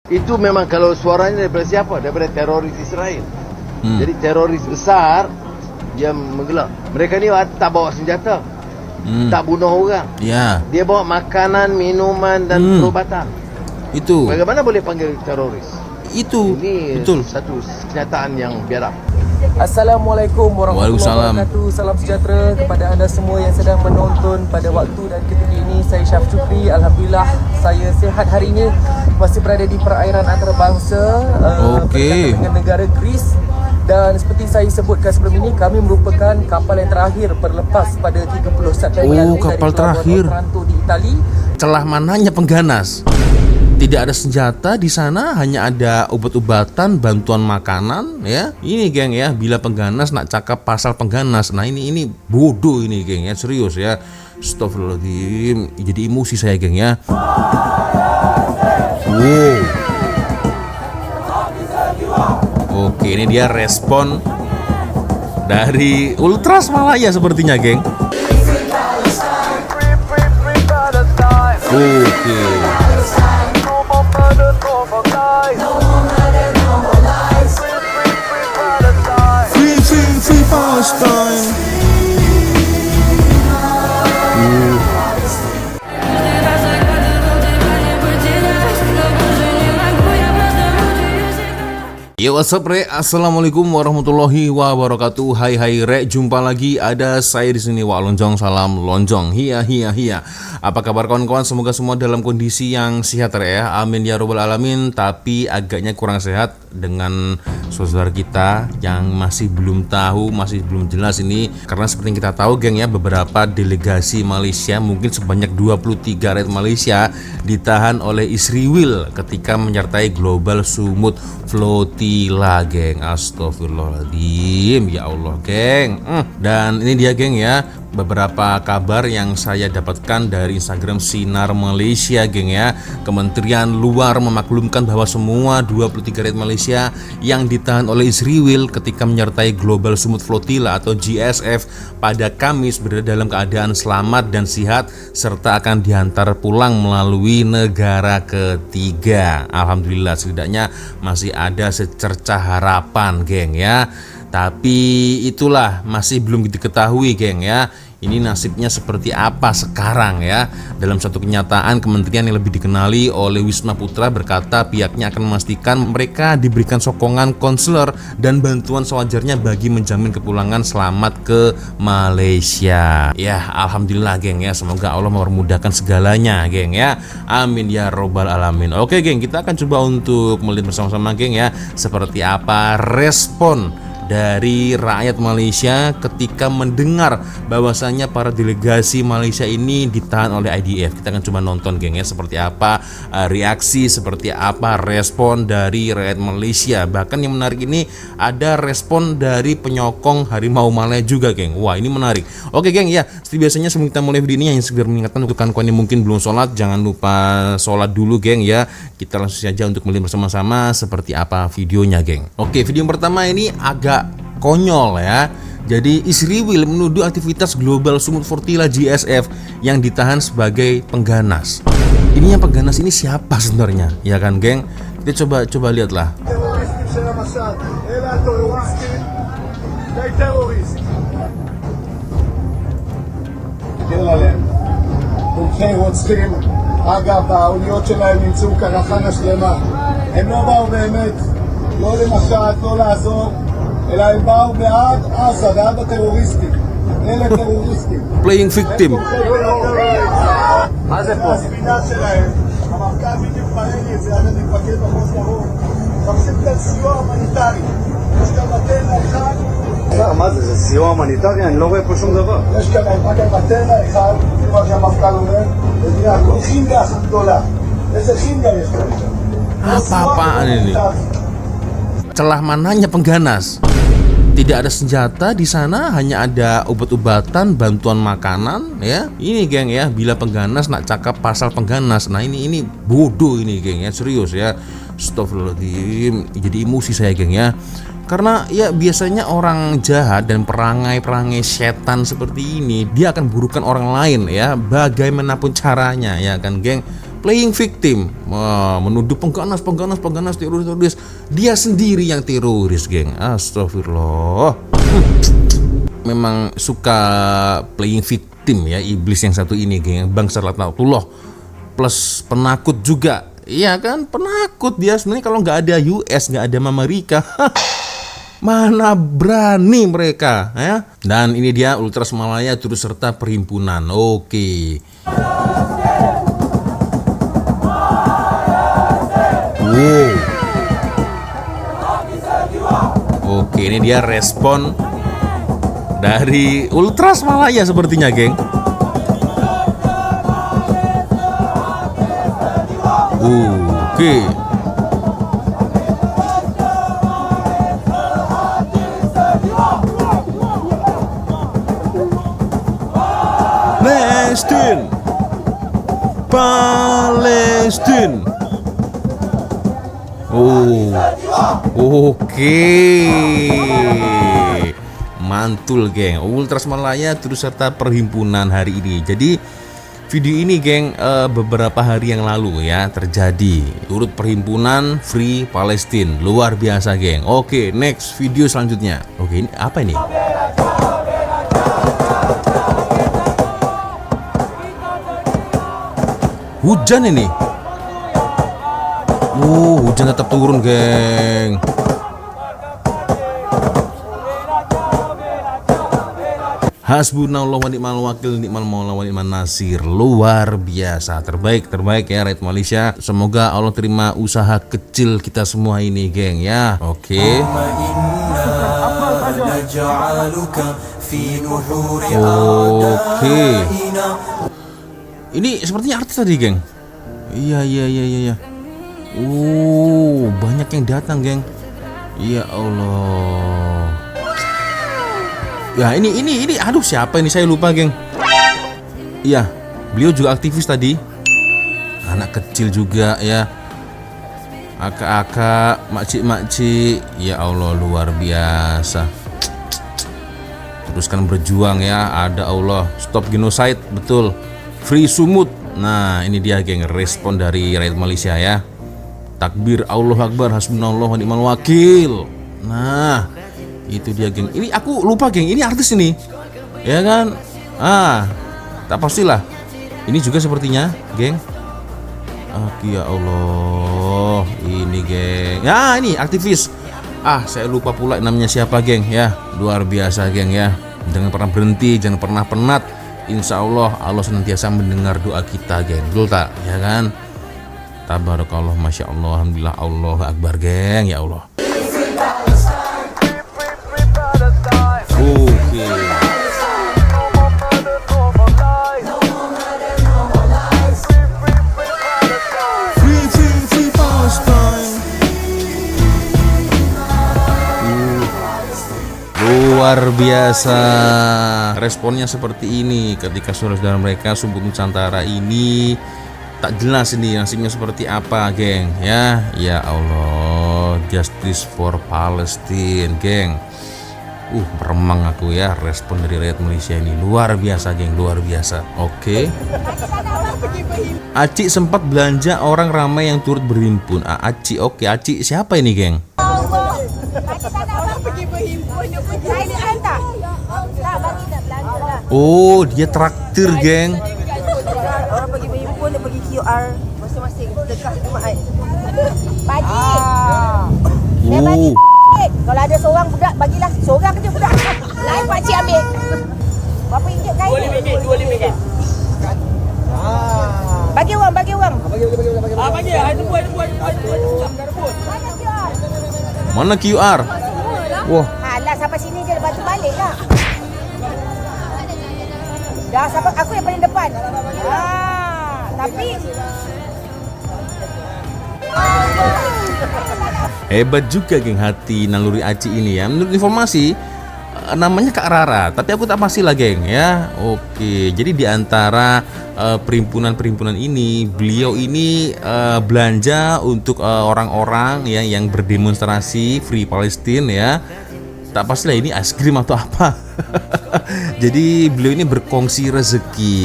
Itu memang kalau suaranya daripada siapa? Daripada teroris Israel. Jadi teroris besar dia menggelak. Mereka ni tak bawa senjata, tak bunuh orang. Ya. Dia bawa makanan, minuman dan perubatan. Itu. Bagaimana boleh panggil teroris? Itu. Ini Betul. satu kenyataan yang biadab. Assalamualaikum warahmatullahi wabarakatuh. Salam sejahtera kepada anda semua yang sedang menonton pada waktu dan ketika ini. Saya Syaf Syukri. Alhamdulillah saya sihat hari ini. Masih berada di perairan antarabangsa berdekatan dengan negara Greece. Dan seperti saya sebutkan sebelum ini, kami merupakan kapal yang terakhir berlepas pada 30 September kapal terakhir di Itali. Celah mananya pengganas? Tidak ada senjata di sana, hanya ada obat-obatan, bantuan makanan, ya. Ini geng ya, bila pengganas nak cakap pasal pengganas. Nah, ini bodoh ini geng ya, serius ya. Astagfirullahaladzim, jadi emosi saya geng ya. Wow. Oke, ini dia respon dari Ultras Malaya sepertinya geng. Oke. Free Palestine. Yo, what's up, Re? Assalamualaikum warahmatullahi wabarakatuh. Hai Re, jumpa lagi ada saya di sini Wak Lonjong, salam lonjong. Hiya. Apa kabar kawan-kawan? Semoga semua dalam kondisi yang sehat, Re ya. Amin ya robbal alamin. Tapi agaknya kurang sehat dengan saudara kita yang masih belum tahu, masih belum jelas ini. Karena seperti yang kita tahu, geng ya, beberapa delegasi Malaysia, mungkin sebanyak 23 rakyat Malaysia ditahan oleh Israel ketika menyertai Global Sumut Flotilla, geng. Astagfirullahaladzim, ya Allah, geng. Dan ini dia, geng ya, beberapa kabar yang saya dapatkan dari Instagram Sinar Malaysia, geng ya. Kementerian Luar memaklumkan bahwa semua 23 rakyat Malaysia yang ditahan oleh Israel ketika menyertai Global Sumut Flotilla atau GSF pada Kamis berada dalam keadaan selamat dan sehat serta akan diantar pulang melalui negara ketiga. Alhamdulillah, setidaknya masih ada secercah harapan, geng ya. Tapi itulah masih belum diketahui, geng ya. Ini nasibnya seperti apa sekarang ya. Dalam satu kenyataan, kementerian yang lebih dikenali oleh Wisma Putra berkata pihaknya akan memastikan mereka diberikan sokongan konselor dan bantuan sewajarnya bagi menjamin kepulangan selamat ke Malaysia. Ya, alhamdulillah, geng ya. Semoga Allah mempermudahkan segalanya, geng ya. Amin ya robbal alamin. Oke, geng, kita akan coba untuk melihat bersama-sama, geng ya, seperti apa respon dari rakyat Malaysia ketika mendengar bahwasanya para delegasi Malaysia ini ditahan oleh IDF. Kita akan coba nonton, geng ya, seperti apa reaksi, seperti apa respon dari rakyat Malaysia. Bahkan yang menarik ini ada respon dari penyokong harimau Malaya juga, geng. Wah, ini menarik. Oke, geng ya, seperti biasanya sebelum kita mulai video ini, yang segera mengingatkan untuk kawan-kawan yang mungkin belum sholat, jangan lupa sholat dulu, geng ya. Kita langsung saja untuk melihat bersama-sama seperti apa videonya, geng. Oke, video yang pertama ini agak konyol ya. Jadi Israel menuduh aktivitas Global Sumut Flotilla GSF yang ditahan sebagai pengganas. Ini yang pengganas ini siapa sebenarnya? Ya kan, geng? Kita coba lihatlah. אגב, האוניות שלהם נמצאו קרחנה שלמה. הם לא באו באמת, לא למשט, לא לעזור, אלא הם באו בעד עזה, בעד הטרוריסטים. אלה טרוריסטים. Playing victim. מה זה פה? הספינה שלהם, המפכ"ל בדיוק מראה לי את זה, אני מתפקד מחוז דרום. מחפשים כאן סיוע הומניטרי. יש כאן מטרנה אחד. מה זה? זה סיוע הומניטרי? אני לא רואה פה שום דבר. יש כאן מטרנה אחד, זה מה שהמפכ"ל אומר, וזה הכל חינגה אחת גדולה. איזה חינגה יש כאן? Apa-apaan ini? Celah mananya pengganas? Tidak ada senjata di sana, hanya ada obat-obatan, bantuan makanan, ya. Ini, geng ya, bila pengganas nak cakap pasal pengganas. Nah, ini bodoh ini, geng ya, serius ya. Astagfirullahaladzim, jadi emosi saya, geng ya. Karena ya biasanya orang jahat dan perangai-perangai setan seperti ini, dia akan burukan orang lain ya, bagaimanapun caranya, ya kan, geng. playing victim, menuduh pengganas teroris. Dia sendiri yang teroris, geng. Astagfirullah. Memang suka playing victim ya, iblis yang satu ini, geng. Bangsa laknatullah plus penakut juga. Iya kan, penakut dia sebenarnya. Kalau nggak ada US, nggak ada Amerika, mana berani mereka ya. Dan ini dia Ultras Malaya turut serta perhimpunan. Oke. Wow. Oke, ini dia respon dari Ultras Malaya sepertinya, geng. Oke. Palestine. Oh, oke. Mantul, geng. Ultras Malaya terus serta perhimpunan hari ini. Jadi video ini, geng, beberapa hari yang lalu ya terjadi. Turut perhimpunan Free Palestine. Luar biasa, geng. Oke, next video selanjutnya. Oke, ini apa ini? Hujan ini. Hujan tetap turun, geng. Hasbunallah wa ni'mal wakil, ni'mal maula wa ni'man nasir. Luar biasa, terbaik ya Rakyat Malaysia. Semoga Allah terima usaha kecil kita semua ini, geng ya. Oke. Oke. Ini sepertinya artis tadi, geng. Iya. Banyak yang datang, geng. Ya Allah. Ya ini aduh, siapa ini, saya lupa, geng. Iya, beliau juga aktivis tadi. Anak kecil juga ya. Akak-akak, makcik-makcik. Ya Allah, luar biasa. Teruskan berjuang ya. Ada Allah. Stop genocide, betul. Free Sumut. Nah, ini dia, geng, respon dari rakyat Malaysia ya. Takbir, Allahu Akbar, hasbunallah wa ni'mal wakil. Nah, itu dia, geng. Ini aku lupa, geng. Ini artis ini. Ya kan? Tak pastilah. Ini juga sepertinya, geng. Ya Allah. Ini, geng. Ya, ini aktivis. Saya lupa pula namanya siapa, geng ya. Luar biasa, geng ya. Jangan pernah berhenti, jangan pernah penat. Insya Allah senantiasa mendengar doa kita, geng. Betul tak? Ya kan? Tabarakallah, Masya Allah, Alhamdulillah, Allahu Akbar, geng. Ya Allah. Oke. Free Palestine. Luar biasa responnya seperti ini ketika saudara-saudara mereka Sumpah Nusantara ini tak jelas ini nasibnya seperti apa, geng ya. Ya Allah, justice for Palestine, geng. Meremang aku ya respon dari rakyat Malaysia ini. Luar biasa, geng, luar biasa. Oke. Aci sempat belanja orang ramai yang turut berhimpun. Aci, oke. Aci siapa ini, geng? Oh, dia traktir, geng. Orang pergi berhimpun, dia pergi QR masing-masing dekat jemaat. Bagi. Dia bagi. Kalau ada seorang budak, bagilah seorang je budak. Lain pakcik ambil. Berapa ringgit kain ni? RM2. Bagi orang. Bagi. Ada buat. Mana QR? Wah. Alah, sampai sini je, lepas tu balik lah. Dah sampai aku yang paling depan. Tapi hebat juga, geng, hati naluri Aci ini ya. Menurut informasi namanya Kak Rara, tapi aku tak pasti lah, geng ya. Oke, jadi di antara perhimpunan ini, beliau ini belanja untuk orang-orang ya yang berdemonstrasi Free Palestine ya. Tak pastilah ini es krim atau apa. Jadi beliau ini berkongsi rezeki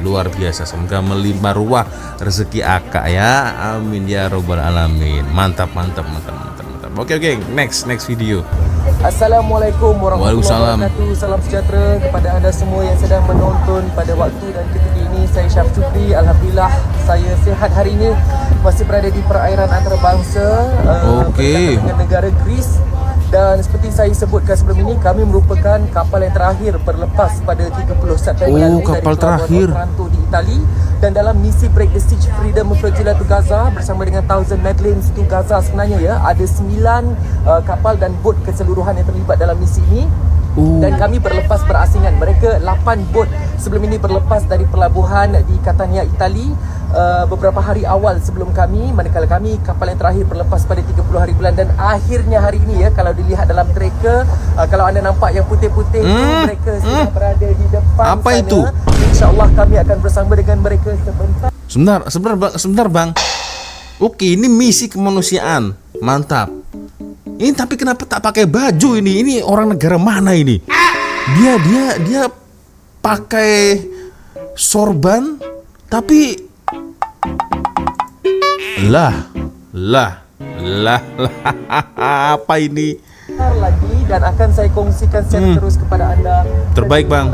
luar biasa. Semoga melimpah ruah rezeki akak ya. Amin ya robbal alamin. Mantap. Oke, next video. Assalamualaikum warahmatullahi wabarakatuh. Salam sejahtera kepada anda semua yang sedang menonton pada waktu dan ketika ini. Saya Syaf Syukri. Alhamdulillah saya sihat hari ini. Masih berada di perairan antarabangsa dengan negara Greece. Dan seperti saya sebutkan sebelum ini, kami merupakan kapal yang terakhir berlepas pada 30 September lalu dari pelabuhan Otranto di Itali. Dan dalam misi Break the Siege Freedom Flotilla to Gaza bersama dengan Thousand Madeleines to Gaza sebenarnya ya, ada 9 kapal dan bot keseluruhan yang terlibat dalam misi ini. Dan kami berlepas berasingan. Mereka 8 bot sebelum ini berlepas dari pelabuhan di Catania, Itali beberapa hari awal sebelum kami, manakala kami kapal yang terakhir berlepas pada 30 hari bulan. Dan akhirnya hari ini ya, kalau dilihat dalam tracker, kalau anda nampak yang putih-putih tu, mereka sudah berada di depan apa sana. Itu? InsyaAllah kami akan bersama dengan mereka sebentar. Sebentar bang. Oke, ini misi kemanusiaan. Mantap. Ini tapi kenapa tak pakai baju ini? Ini orang negara mana ini? Dia pakai sorban tapi lah apa ini? Lagi dan akan saya kongsikan secara terus kepada anda. Terbaik bang.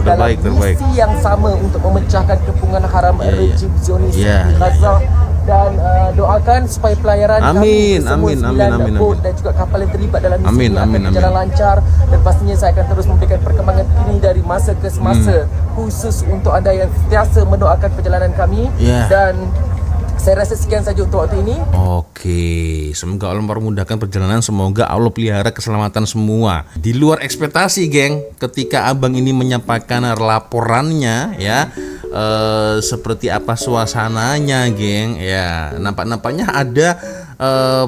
Terbaik. Misi yang sama untuk memecahkan kepungan haram rejim Zionis di Gaza. Dan doakan supaya pelayaran kami semua 9 bot dan juga kapal yang terlibat dalam misi ini akan berjalan lancar. Dan pastinya saya akan terus memberikan perkembangan ini dari masa ke semasa, khusus untuk anda yang sentiasa mendoakan perjalanan kami. Dan saya rasa sekian saja untuk waktu ini. Oke, semoga Allah mempermudahkan perjalanan. Semoga Allah pelihara keselamatan semua. Di luar ekspektasi, geng, ketika abang ini menyampaikan laporannya ya, seperti apa suasananya, geng. Ya, nampaknya ada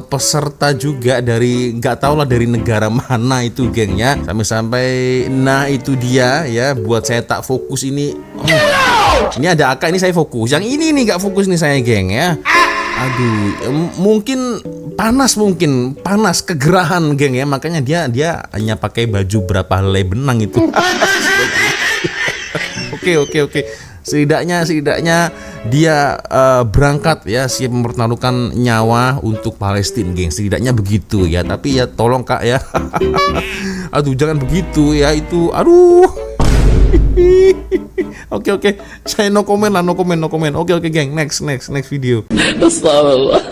peserta juga dari nggak tahu lah dari negara mana itu, geng ya. Sampai nah itu dia ya, buat saya tak fokus ini. Ini ada AK, ini saya fokus. Yang ini nih nggak fokus nih saya, geng ya. Aduh, mungkin panas kegerahan, geng ya. Makanya dia hanya pakai baju berapa helai benang itu. Oke. Setidaknya dia berangkat ya, siap mempertaruhkan nyawa untuk Palestina, geng. Setidaknya begitu ya. Tapi ya tolong kak ya. Aduh, jangan begitu ya, itu aduh. Oke. Saya no comment. Oke, geng. Next video. Astagfirullah.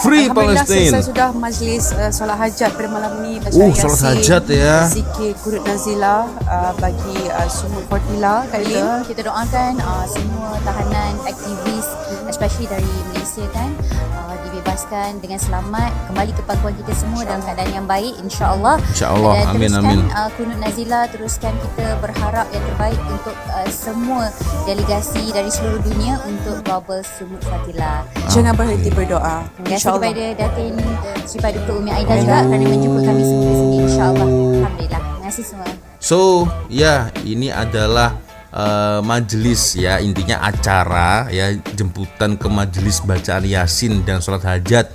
Free Palestine. Saya sudah majlis solat hajat pada malam ini, baca Yasin, solat hajat ya. zikir Qunut Nazilah bagi Sumut Flotilla kali ini. Kita doakan semua tahanan aktivis, especially dari Malaysia kan, dibebaskan dengan selamat, kembali ke pangkuan kita semua dalam keadaan yang baik, insya-Allah. Dan amin. Qunut Nazilah, teruskan kita berharap yang terbaik untuk semua delegasi dari seluruh dunia untuk Global Sumut Flotilla. Jangan berhenti berdoa. Terima kasih kepada Datin Sri Paduka Umi Aida juga kerana menjemput kami semua di sini, insya-Allah. Alhamdulillah. Terima kasih semua. So, ya, ini adalah majelis ya, intinya acara ya, jemputan ke majelis bacaan Yasin dan sholat hajat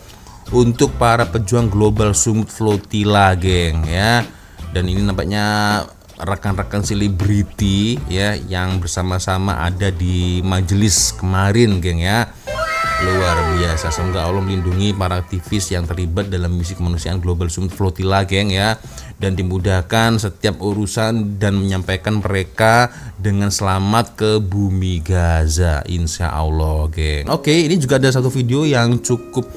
untuk para pejuang Global Sumut Flotilla, geng ya. Dan ini nampaknya rekan-rekan selebriti ya yang bersama-sama ada di majelis kemarin, geng ya. Luar biasa. Semoga Allah melindungi para aktivis yang terlibat dalam misi kemanusiaan Global Sumut Flotilla, geng ya, dan dimudahkan setiap urusan dan menyampaikan mereka dengan selamat ke bumi Gaza, insya Allah, geng. Oke, ini juga ada satu video yang cukup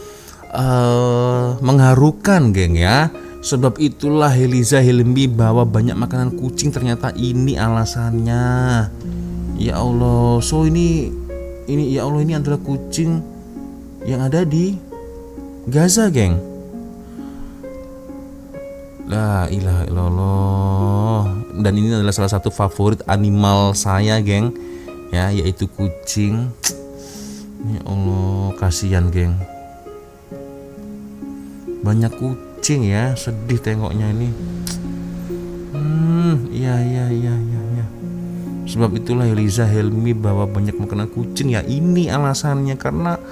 mengharukan, geng ya. Sebab itulah Heliza Helmi bawa banyak makanan kucing, ternyata ini alasannya. Ya Allah, so ini ya Allah, ini adalah kucing yang ada di Gaza, geng. La ilaha illallah. Dan ini adalah salah satu favorit animal saya, geng ya, yaitu kucing. Ya Allah, kasihan, geng. Banyak kucing ya, sedih tengoknya ini. Iya. Sebab itulah Eliza Helmi bawa banyak makanan kucing. Ya ini alasannya, karena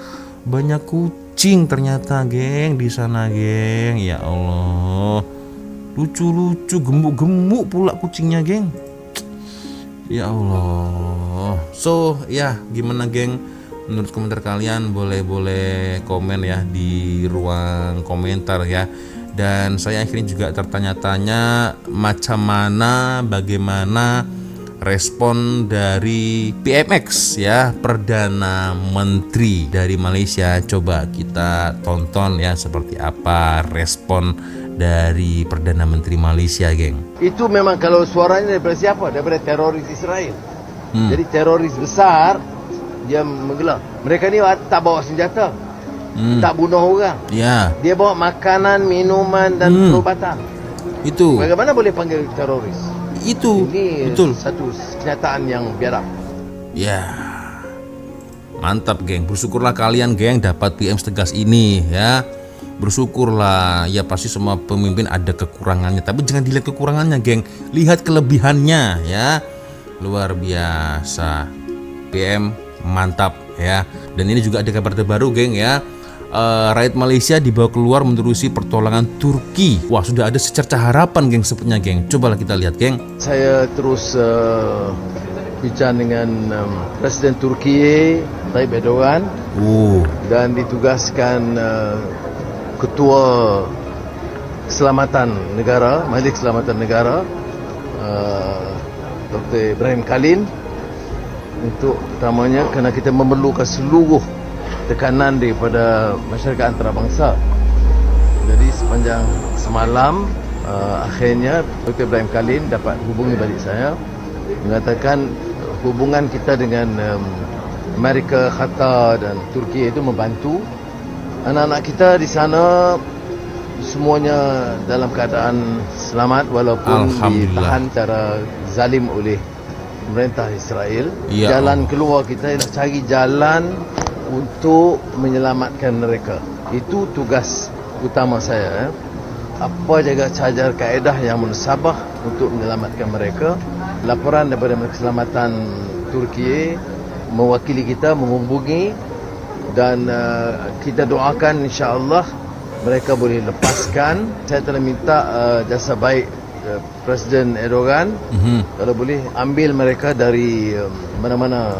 banyak kucing ternyata geng di sana geng. Ya Allah, lucu-lucu, gemuk-gemuk pula kucingnya geng. Ya Allah. So ya gimana geng, menurut komentar kalian? Boleh komen ya di ruang komentar ya. Dan saya akhirnya juga tertanya-tanya bagaimana respon dari PMX ya, Perdana Menteri dari Malaysia. Coba kita tonton ya seperti apa respon dari Perdana Menteri Malaysia geng. Itu memang kalau suaranya daripada siapa? Daripada teroris Israel. Jadi teroris besar dia menggelar. Mereka ni tak bawa senjata, tak bunuh orang. Ya. Dia bawa makanan, minuman dan perubatan. Itu. Bagaimana boleh panggil teroris? Itu. Ini betul. Satu kenyataan yang biadab. Ya. Mantap geng. Bersyukurlah kalian geng dapat PM tegas ini ya. Bersyukurlah. Ya pasti semua pemimpin ada kekurangannya, tapi jangan dilihat kekurangannya geng, lihat kelebihannya ya. Luar biasa. PM mantap ya. Dan ini juga ada kabar terbaru geng ya. Rakyat Malaysia dibawa keluar menerusi pertolongan Turki. Wah, sudah ada secerca harapan geng sepertinya geng. Cobalah kita lihat geng. Saya terus bincang dengan Presiden Turki Tayyip Erdogan dan ditugaskan Ketua Keselamatan Negara, Majlis Keselamatan Negara, Dr. Ibrahim Khalil, untuk utamanya kerana kita memerlukan seluruh tekanan daripada masyarakat antarabangsa. Jadi sepanjang semalam akhirnya Dr. Ibrahim Khalil dapat hubungi balik saya, mengatakan hubungan kita dengan Amerika, Qatar dan Turki itu membantu. Anak-anak kita di sana semuanya dalam keadaan selamat walaupun ditahan secara zalim oleh pemerintah Israel. Ya. Jalan keluar kita nak cari jalan untuk menyelamatkan mereka. Itu tugas utama saya. Apa jaga cajar kaedah yang munasabah untuk menyelamatkan mereka. Laporan daripada Keselamatan Turki mewakili kita menghubungi, dan kita doakan insya-Allah mereka boleh lepaskan. Saya telah minta jasa baik Presiden Erdogan, kalau boleh ambil mereka dari mana-mana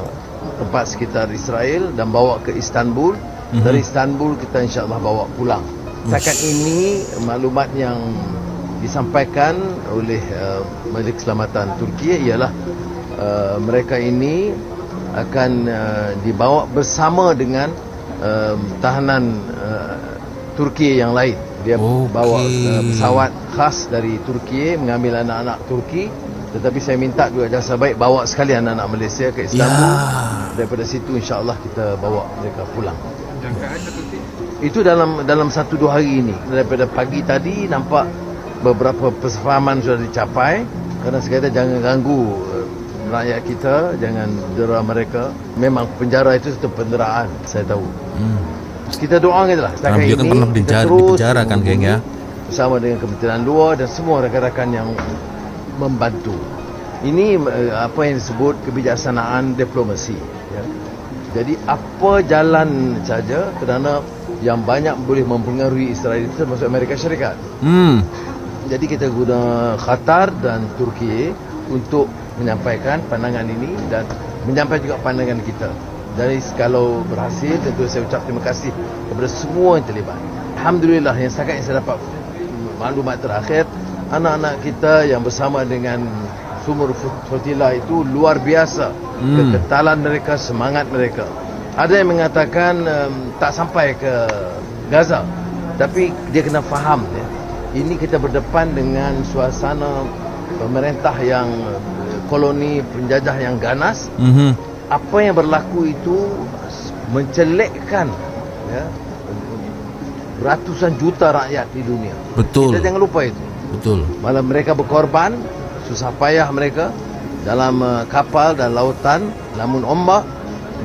tempat sekitar Israel dan bawa ke Istanbul. Dari Istanbul kita insya-Allah bawa pulang. Setakat ini maklumat yang disampaikan oleh Majlis Keselamatan Turki ialah mereka ini akan dibawa bersama dengan tahanan Turki yang lain. Dia bawa pesawat khas dari Turki mengambil anak-anak Turki, tetapi saya minta juga jasa baik bawa sekali anak-anak Malaysia ke Istanbul. Daripada situ insya-Allah kita bawa mereka pulang. Itu dalam 1-2 hari ini. Daripada pagi tadi nampak beberapa persefahaman sudah dicapai. Kerana sekadar jangan ganggu rakyat kita, jangan dera mereka. Memang penjara itu satu penderaan, saya tahu. Kita doa gitulah. Karena dia kan pernah di penjara kan geng ya. Bersama dengan Kementerian Luar dan semua rakan-rakan yang membantu. Ini apa yang disebut kebijaksanaan diplomasi ya. Jadi apa jalan saja, kerana yang banyak boleh mempengaruhi Israel itu termasuk Amerika Syarikat. Jadi kita guna Qatar dan Turki untuk menyampaikan pandangan ini dan menyampaikan juga pandangan kita. Jadi kalau berhasil, tentu saya ucap terima kasih kepada semua yang terlibat. Alhamdulillah, yang setakat yang saya dapat maklumat terakhir, anak-anak kita yang bersama dengan sumur flotilla itu luar biasa. Kekentalan mereka, semangat mereka. Ada yang mengatakan tak sampai ke Gaza, tapi dia kena faham ya. Ini kita berdepan dengan suasana pemerintah yang koloni penjajah yang ganas. Apa yang berlaku itu mencelekkan ya, ratusan juta rakyat di dunia. Betul. Kita jangan lupa itu. Betul. Malah mereka berkorban, susah payah mereka dalam kapal dan lautan, namun ombak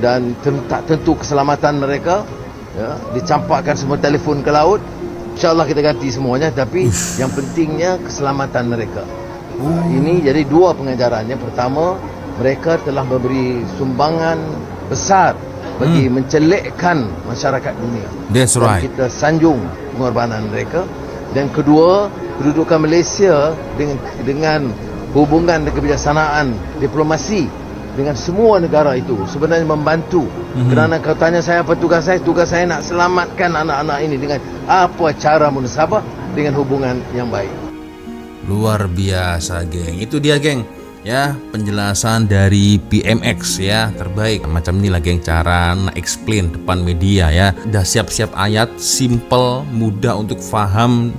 dan tak tentu keselamatan mereka ya, dicampakkan semua telefon ke laut. InsyaAllah kita ganti semuanya, tapi yang pentingnya keselamatan mereka. Ini jadi dua pengajarannya. Pertama, mereka telah memberi sumbangan besar bagi mencelikkan masyarakat dunia. That's Dan right. kita sanjung pengorbanan mereka. Dan kedua, kedudukan Malaysia dengan hubungan dan kebijaksanaan diplomasi dengan semua negara itu sebenarnya membantu. Kerana kalau tanya saya apa tugas saya nak selamatkan anak-anak ini dengan apa cara munasabah dengan hubungan yang baik. Luar biasa, geng. Itu dia, geng. Ya, penjelasan dari PMX ya, terbaik. Macam inilah, geng, cara explain depan media ya. Udah siap-siap ayat, simple, mudah untuk paham,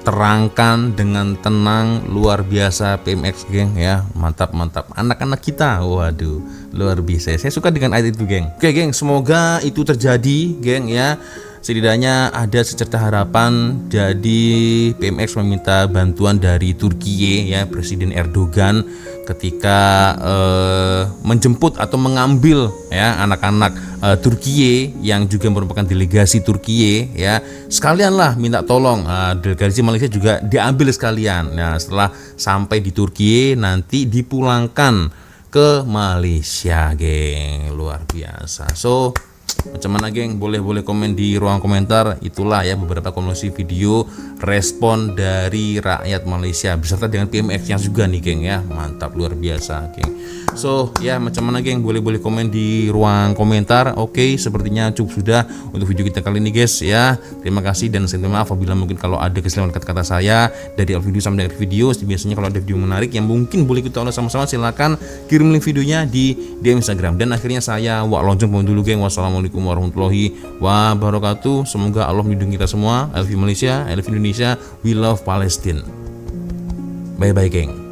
terangkan dengan tenang, luar biasa PMX, geng ya. Mantap. Anak-anak kita, waduh, luar biasa. Saya suka dengan ayat itu, geng. Oke, geng, semoga itu terjadi, geng ya. Setidaknya ada secerca harapan. Jadi PMX meminta bantuan dari Turkiye ya, Presiden Erdogan, ketika menjemput atau mengambil ya anak-anak Turkiye yang juga merupakan delegasi Turkiye ya, sekalianlah minta tolong delegasi Malaysia juga diambil sekalian. Nah, setelah sampai di Turkiye nanti dipulangkan ke Malaysia, geng. Luar biasa. So macam mana, geng? Boleh komen di ruang komentar. Itulah ya beberapa konklusi video respon dari rakyat Malaysia beserta dengan PMX-nya juga nih, geng ya. Mantap, luar biasa, geng. So ya macam mana, geng? Boleh komen di ruang komentar. Oke, sepertinya cukup sudah untuk video kita kali ini, guys ya. Terima kasih dan saya minta maaf apabila mungkin kalau ada kesalahan kata-kata saya dari awal video sampai akhir video. Biasanya kalau ada video menarik yang mungkin boleh kita tonton sama-sama, silakan kirim link videonya di DM Instagram. Dan akhirnya saya Wak Lonjong pamit dulu, geng. Wassalamualaikum warahmatullahi wabarakatuh. Semoga Allah melindungi kita semua. I love you Malaysia, I love Indonesia, we love Palestine. Bye bye, geng.